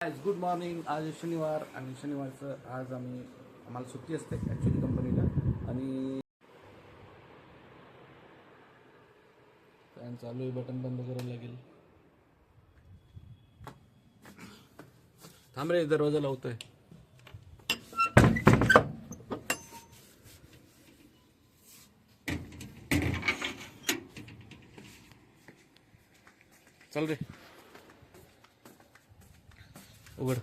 Good morning. आज शनिवार आणि शनिवारचं आज आम्हाला सुट्टी असते ॲक्च्युली कंपनीला. आणि फॅन चालू आहे, बटन बंद करावं लागेल. थांब रे, दरवाजा लावतोय. चल रे, उघड.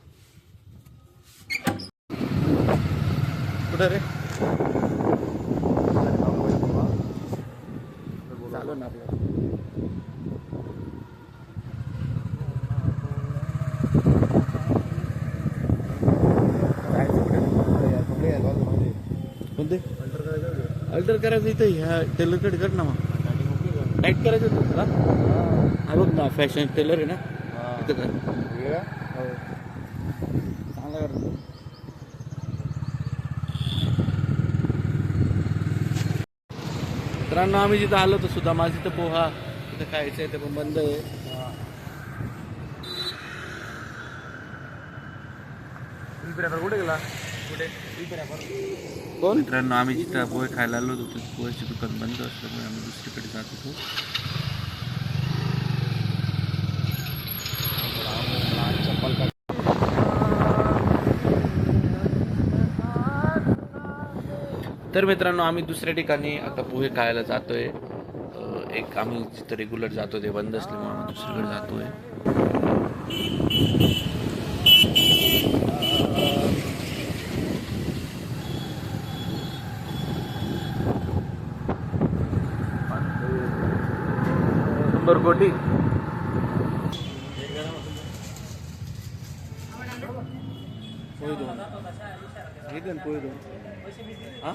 कुठं रे? चालू ना आपल्याला. कोणते अल्टर करायचं इथं ह्या टेलरकडे कर ना. मग टाईट करायचं होतं तुला. हा बघ ना, फॅशन टेलर आहे ना, इथं कर. चांगला करतो. मित्रांनो, आम्ही जिथं आलो तर सुद्धा माझी तर पोहा तिथं खायचं आहे, ते पण बंद आहे. कुठे गेला? कुठे कोण? मित्रांनो, आम्ही जिथं पोहे खायला आलो होतो पोहेचे दुकान बंद असल्यामुळे आम्ही दुसरीकडे जात होतो. तर मित्रांनो, आम्ही दुसऱ्या ठिकाणी आता पोहे खायला जातोय. एक आम्ही जिथं रेग्युलर जातो ते बंद असल्यामुळे आम्ही दुसरीकडे जातोय. शंभर कोटी. पोहे दोन घेतले ना, पोहे दोन. हां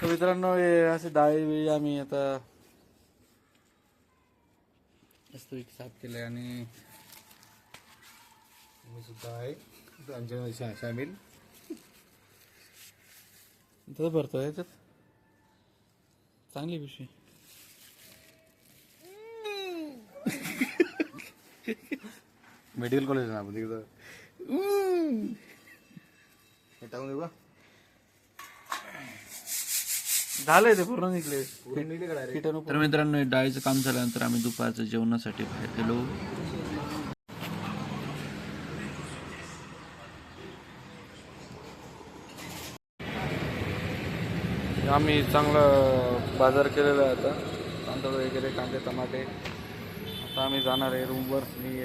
मित्रांनो, हे असे डाळी बिळी आम्ही आता मस्त साफ केलंय. आणि मी सुद्धा आहे आमच्या शामिल. तसं भरतो याच्यात चांगली पिशवी. मेडिकल कॉलेज ना आपण तिकडं. हे टाकून देऊ का? झालंय ते पूर्ण निघले. तर मित्रांनो, डाळीचं काम झाल्यानंतर आम्ही दुपारचं जेवणासाठी बाहेर गेलो. आम्ही चांगला बाजार केलेला आहे आता. तांदूळ वगैरे, कांदे, टमाटे. आता आम्ही जाणार आहे रूमवर. मी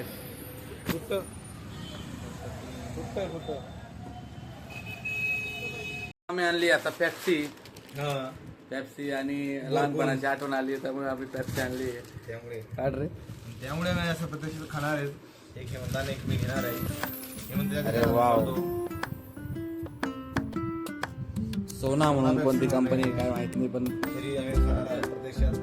आम्ही आणली आता पेप्सी आणि लहानपणाची आठवण आली, त्यामुळे आम्ही पेप्सी आणली आहे. त्यामुळे काढ रे. त्यामुळे मी असं पद्धतीचं खाणार आहे. एक हे म्हणता एक मी घेणार आहे. हे म्हणते अरे वाव. सोना म्हणून कोणती कंपनी काय माहित नाही, पण तरी आम्ही खाणार आहे प्रत्यक्षात.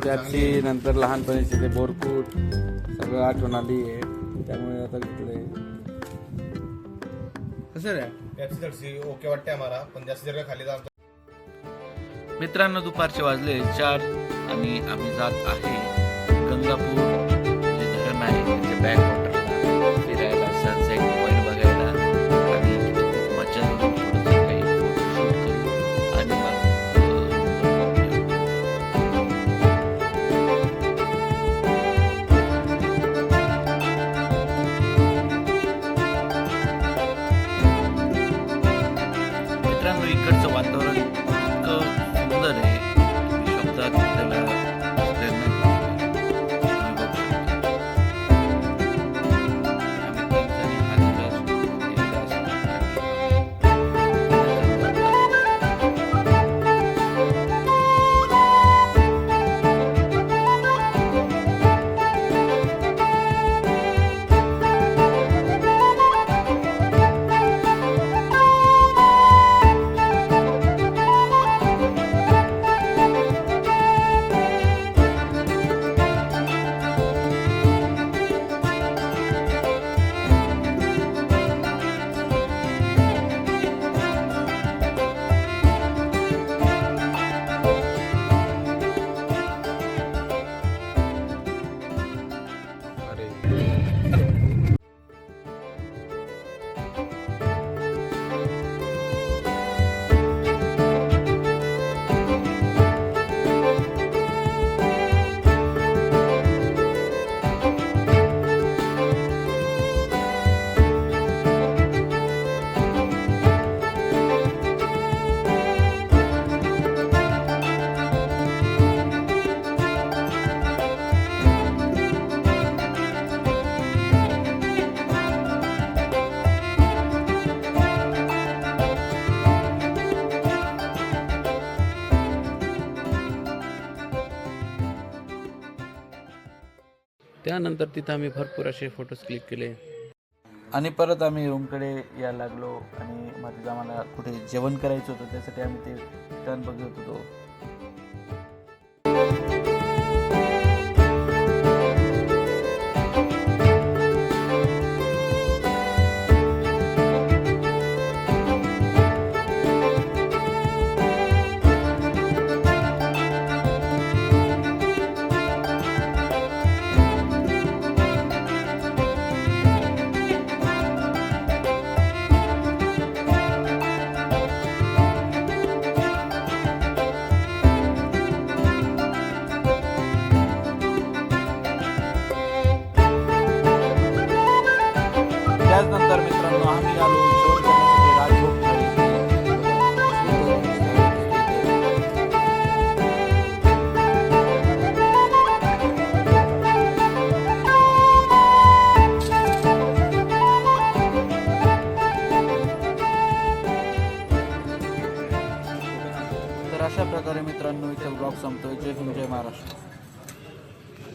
पेप्सी नंतर लहानपणीचे ते बोरकूट सगळं आठवण आली आहे, त्यामुळे आता घेतलंय. कसं रे? पेप्सी थोडीशी ओके वाटते आम्हाला, पण जास्त जर का खाली जातो. मित्रांनो, दुपारचे वाजले 4 आणि आम्ही जात आहे गंगापूर जे धरण आहे त्याच्या बॅक वॉटरला फिरायला, सनसेट पॉईंट बघायला. आणि तिथे खूप मजा करू, थोडंसं काही फोटोशूट करू आणि मग मित्रांनो, इकडचं वातावरण इतकं सुंदर आहे की शब्दात त्याला प्रेरणा देते. तुम्ही बघू शकता. आम्ही 3 जणी त्यानंतर तिथं आम्ही भरपूर असे फोटोज क्लिक केले. आणि परत आम्ही रूमकडे यायला लागलो आणि मग तिथं आम्हाला कुठे जेवण करायचं होतं, त्यासाठी आम्ही ते टर्न बघत होतो. त्याचनंतर मित्रांनो आम्ही आलो जेवण करण्यासाठी राजभोग थाळी. तर अशा प्रकारे मित्रांनो इथे ब्लॉग संपतोय. जय हिंद, जय महाराष्ट्र.